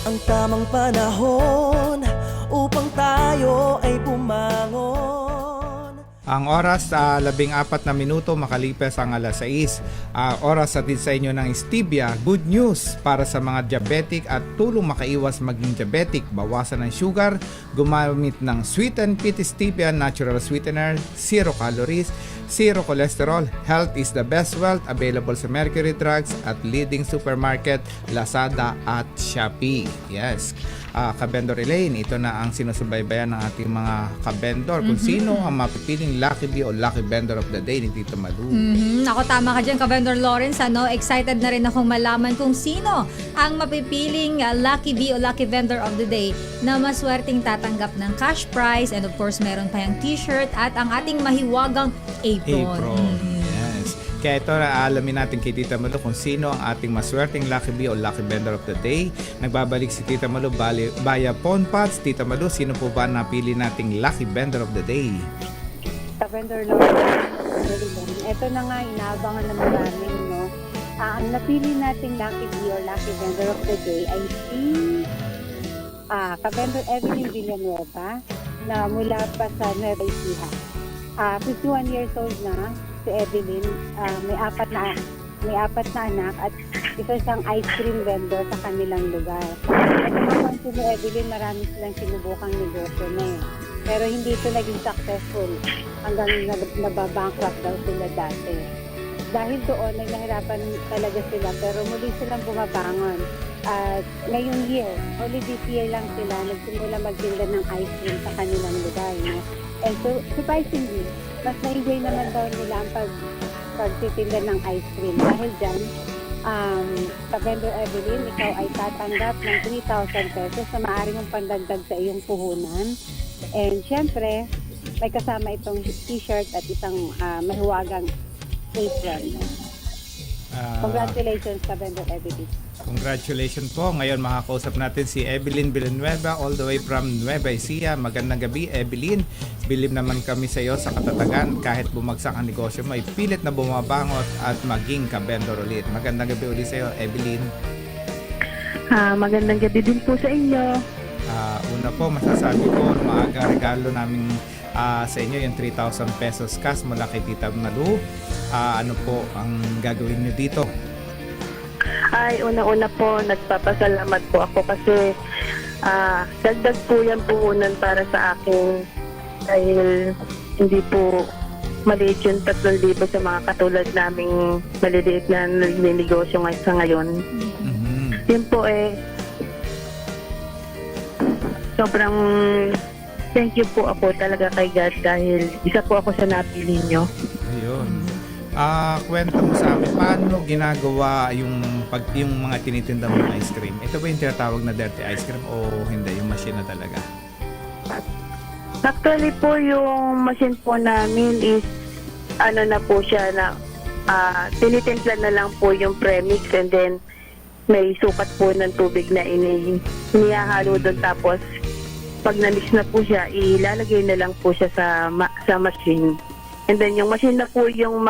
ang tamang panahon upang tayo ay bumangon. Ang oras sa 14 na minuto makalipas ang alas 6. Oras sa sa inyo ng Stevia. Good news para sa mga diabetic at tulong makaiwas maging diabetic. Bawasan ng sugar, gumamit ng sweetened pit stevia, natural sweetener, 0 calories, 0 cholesterol. Health is the best wealth. Available sa Mercury Drugs at leading supermarket, Lazada at Shopee. Yes. Kabendor Elaine, ito na ang sinusubaybayan ng ating mga kabendor kung sino ang mapipiling Lucky Bee o Lucky Vendor of the Day ni Tito Malu. Ako, tama ka dyan, Kabendor Lawrence. Excited na rin akong malaman kung sino ang mapipiling Lucky Bee o Lucky Vendor of the Day na maswerteng tatanggap ng cash prize, and of course meron pa yung t-shirt at ang ating mahiwagang apron. Yes. Kaya ito na alamin natin kay Tita Malu kung sino ang ating maswerteng Lucky Bee o Lucky Vendor of the Day. Nagbabalik si Tita Malu via phone pods. Tita Malu, sino po ba napili nating Lucky Vendor of the Day? Vendor Lawrence, ito na nga, inaabangan na maraming, no? Ang napili nating Lucky Bee or Lucky Vendor of the Day ay si Kabendor Evelyn Villanueva na mula pa sa Nueva Ecija. 51 years old na si Evelyn, may apat na anak at isa siyang ice cream vendor sa kanilang lugar. At naman si Evelyn, marami silang sinubukang negosyo na eh. Pero hindi ito naging successful hanggang nababankrupt daw sila dati. Dahil doon, nahirapan talaga sila pero muli silang bumabangon. At ngayong year, only this year lang sila nagsimula magtinda ng ice cream sa kanilang lugar. No? And so, surprisingly, mas na-enjoy naman daw nila ang pagtitinda ng ice cream. Dahil dyan, sa Vendor Evelyn, ikaw ay tatanggap ng 3,000 pesos na maaari mong pandagdag sa iyong puhunan. And syempre, may kasama itong t-shirt at isang mahiwagang apron. Congratulations sa Vendor Evelyn. Congratulations po. Ngayon makakausap natin si Evelyn Villanueva all the way from Nueva Ecija. Magandang gabi, Evelyn. Bilib naman kami sa iyo sa katatagan. Kahit bumagsak ang negosyo mo, ay pilit na bumabangot at maging kabendor ulit. Magandang gabi ulit sa iyo, Evelyn. Magandang gabi din po sa inyo. Una po, masasabi ko, maaga regalo namin sa inyo yung 3,000 pesos cash mula kay Tita Malu. Ano po ang gagawin nyo dito? Ay, una-una po, nagpapasalamat po ako kasi dagdag po yan puhunan para sa akin dahil hindi po maliit yung 3,000 sa mga katulad naming maliliit na negosyo sa ngayon. Yun po sobrang thank you po ako talaga kay God dahil isa po ako sa napili nyo. Ayun. Kwento mo sa amin, paano ginagawa yung mga tinitinda mo ng ice cream? Ito ba yung tinatawag na dirty ice cream o hindi? Yung machine na talaga? Actually po, yung machine po namin is ano na po siya na tinitimpla na lang po yung premix and then may sukat po ng tubig na inihahalo doon, tapos pag na-mix na po siya, ilalagay na lang po siya sa machine. And then yung machine na po yung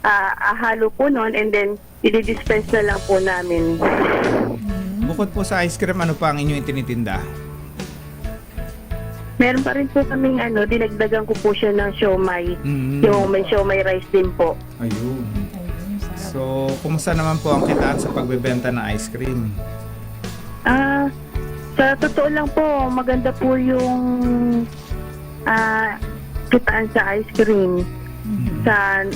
ahalo po noon and then i-dispense na lang po namin. Bukod po sa ice cream, ano pa ang inyong tinitinda? Meron pa rin po kaming dinagdagan ko po siya ng siomay. Yung may siomay rice din po. Ayun. So, kumusta naman po ang kitaan sa pagbebenta ng ice cream? Sa totoo lang po, maganda po yung kitaan sa ice cream. Sa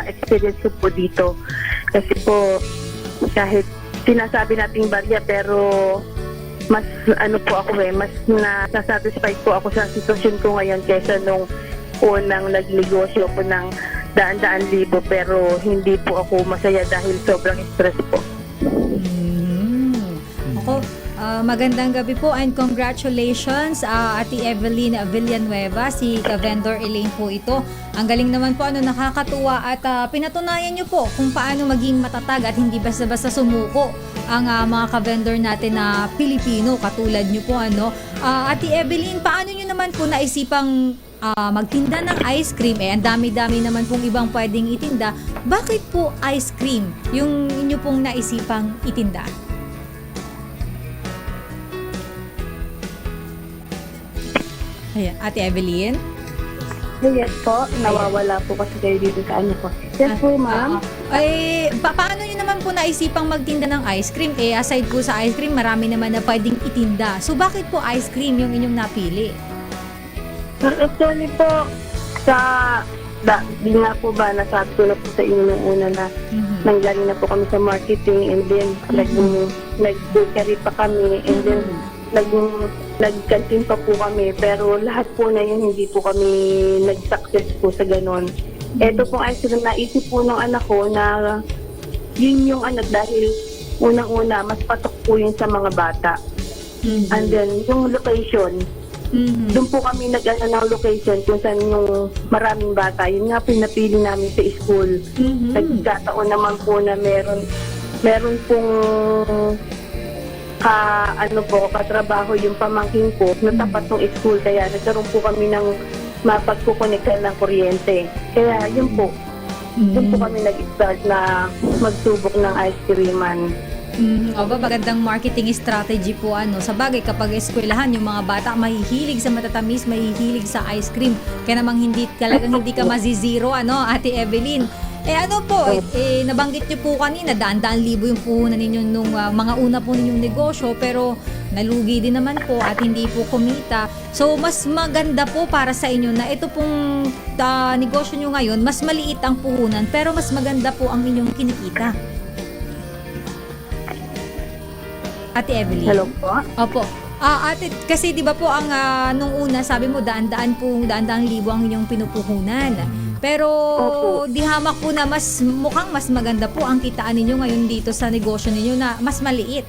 experience ko po dito. Kasi po, kahit sinasabi nating barya, pero mas mas nasatisfied po ako sa sitwasyon ko ngayon kaysa nung unang nagnegosyo ko ng daan-daan libo, pero hindi po ako masaya dahil sobrang stress po. Ako, magandang gabi po and congratulations Ate Evelyn Villanueva, si Ka-Vendor Elaine po ito. Ang galing naman po, nakakatuwa at pinatunayan nyo po kung paano maging matatag at hindi basta-basta sumuko ang mga ka-vendor natin na Pilipino katulad nyo po. Ate Evelyn, paano nyo naman po naisipang magtinda ng ice cream, ang dami-dami naman pong ibang pwedeng itinda, bakit po ice cream yung inyo pong naisipang itinda? Ayan, Ate Evelyn? Yes po, nawawala po kasi kayo dito sa ano po. Yes po, ma'am. Paano nyo naman po naisipang magtinda ng ice cream? Aside po sa ice cream, marami naman na pwedeng itinda. So, bakit po ice cream yung inyong napili? Actually po, di nga po ba, nasabi ko na po sa inyo nung una na nanggaling na po kami sa marketing, and then nag-bakery pa kami, and then nag-canteen pa po kami, pero lahat po na yun hindi po kami nag-success po sa ganon. Ito pong ice cream, naisip po ng anak ko na yun yung dahil unang-una, mas patok po yun sa mga bata. And then, yung location, doon po kami ng location kung saan yung maraming bata. Yun nga pinapili namin sa school. Nagkataon naman po na meron pong katrabaho yung pamangkin ko na tapat ng school, kaya nagkaroon po kami ng mapagkukonektan ng kuryente. Kaya yun po, doon po kami nag-start na magsubok ng ice creaman. Magandang marketing strategy po sa bagay kapag eskwelahan yung mga bata mahihilig sa matatamis, mahihilig sa ice cream. Kaya namang talagang hindi ka mazizero Ate Evelyn. Nabanggit niyo po kanina, daan-daan libo yung puhunan ninyo nung mga una po ninyong negosyo, pero nalugi din naman po at hindi po kumita. So, mas maganda po para sa inyo na ito pong negosyo nyo ngayon, mas maliit ang puhunan, pero mas maganda po ang inyong kinikita. Ate Evelyn. Hello po? Opo. Ate, kasi di ba po nung una, sabi mo, daan-daang libo ang inyong pinupuhunan. Pero di hamak po na mukhang mas maganda po ang kitaan ninyo ngayon dito sa negosyo ninyo na mas maliit.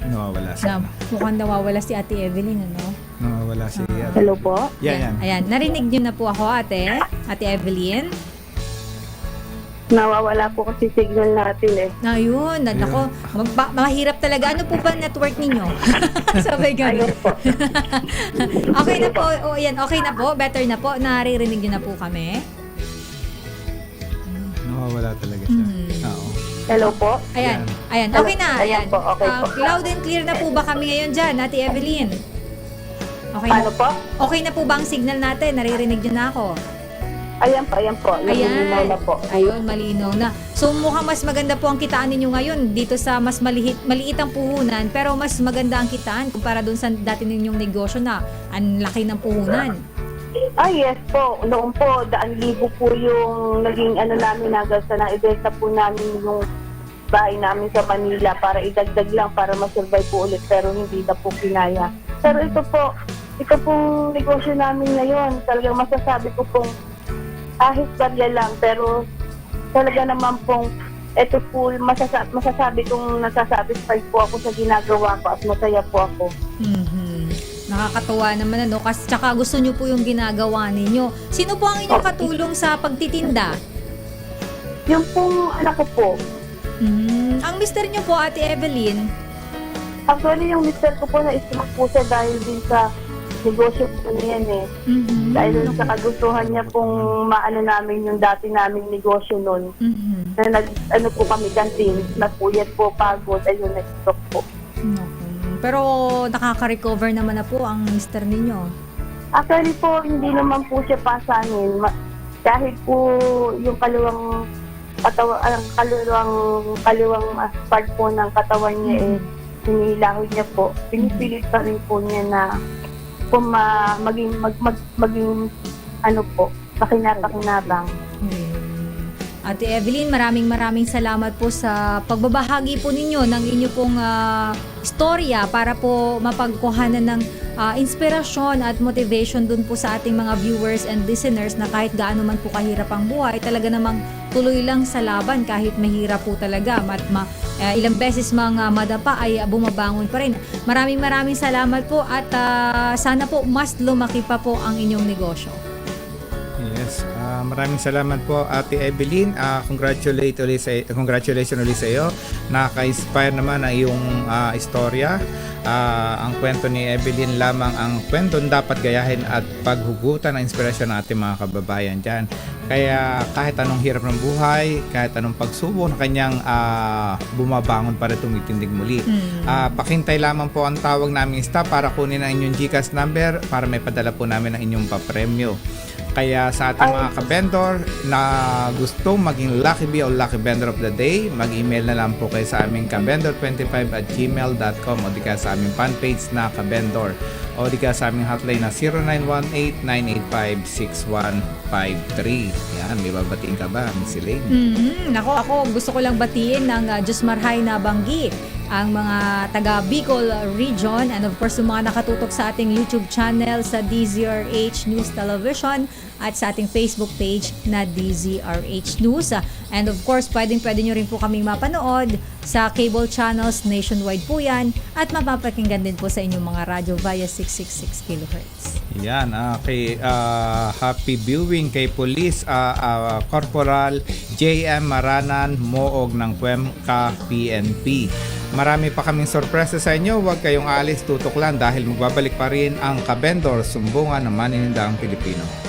Nawawala siya. Mukhang nawawala si Ate Evelyn, Nawawala si Hello po? Yan. Ayan, narinig niyo na po ako, Ate Evelyn. Nawawala po kasi signal natin Ayun, nako, mahirap talaga. Ano po ba network ninyo? Sabay ganun. Ayun po. Okay na po. Okay na po. Better na po. Naririnig niyo na po kami. Nawawala talaga siya. Oo. Hello po? Ayan. Okay na. Ayan po, okay po. Loud and clear na po ba kami ngayon dyan, Ate Evelyn? Okay na. Ano po? Okay na po ba ang signal natin? Naririnig niyo na ako. Ayan po. Lumilinaw na po. Ayun, malinaw na. So mukhang mas maganda po ang kitaan ninyo ngayon dito sa mas maliit ang puhunan, pero mas maganda ang kitaan kumpara doon sa dati ninyong negosyo na ang laki ng puhunan. Yes po. Noon po, 1,000 po yung naging namin nagasta na ibenta po namin yung bahay namin sa Manila para idagdag lang para masurvive po ulit, pero hindi na po kinaya. Pero ito pong negosyo namin ngayon, talagang masasabi ko pong kahit barya lang, pero talaga naman pong ito po, masasabi kong nasasatisfied po ako sa ginagawa ko at masaya po ako. Nakakatuwa naman kasi tsaka gusto nyo po yung ginagawa ninyo. Sino po ang inyong katulong sa pagtitinda? Yung pong anak ko po. Ang mister nyo po, Ate Evelyn? Actually, yung mister ko po na-stroke po siya dahil din sa negosyo po niyan Dahil sa kagustuhan niya pong maano namin yung dati naming negosyo nun. Na po kami canteen, napuyat po, pagod, ayun, nag-stop po. Pero nakaka-recover naman na po ang mister ninyo. Actually po, hindi naman po siya pasanin. Kahit po yung kaliwang part po ng katawan niya hinihilahod niya po. Pinipilit pa rin po niya na maging pakinabang. Ate Evelyn, maraming salamat po sa pagbabahagi po ninyo ng inyo pong istorya para po mapagkuhanan ng inspirasyon at motivation dun po sa ating mga viewers and listeners na kahit gaano man po kahirap ang buhay, talaga namang tuloy lang sa laban kahit mahirap po talaga. Ilang beses mga madapa ay bumabangon pa rin. Maraming salamat po at sana po mas lumaki pa po ang inyong negosyo. Yes. Maraming salamat po Ate Evelyn. Congratulations ulit sa iyo. Nakaka-inspire naman ang iyong istorya. Ang kwento ni Evelyn lamang ang kwentong dapat gayahin at paghugutan ng inspirasyon ng ating mga kababayan dyan. Kaya kahit anong hirap ng buhay, kahit anong pagsubok na kanyang bumabangon para tumitindig muli. Pakintay lamang po ang tawag naming staff para kunin ang inyong GCash number para may padala po namin ang inyong papremyo. Kaya sa ating mga ka-vendor na gusto maging Lucky Bee o Lucky Vendor of the Day, mag-email na lang po kayo sa aming kabendor25@gmail.com o di kaya sa aming fanpage na ka-vendor o di kaya sa aming hotline na 0918-985-6153. Yan, may babatiin ka ba, Miss Elaine? Ako gusto ko lang batiin ng Diyos Marhay na Banggi ang mga taga Bicol region and of course yung mga nakatutok sa ating YouTube channel sa DZRH News Television at sa ating Facebook page na DZRH News. And of course, pwede nyo rin po kaming mapanood sa cable channels nationwide po yan at mapapakinggan din po sa inyong mga radyo via 666 kHz. Yan, happy viewing kay Police Corporal JM Maranan Moog ng Cuenca PNP. Marami pa kaming sorpresa sa inyo. Huwag kayong aalis, tutok lang dahil magbabalik pa rin ang Kabendor, sumbungan ng maninindang Pilipino.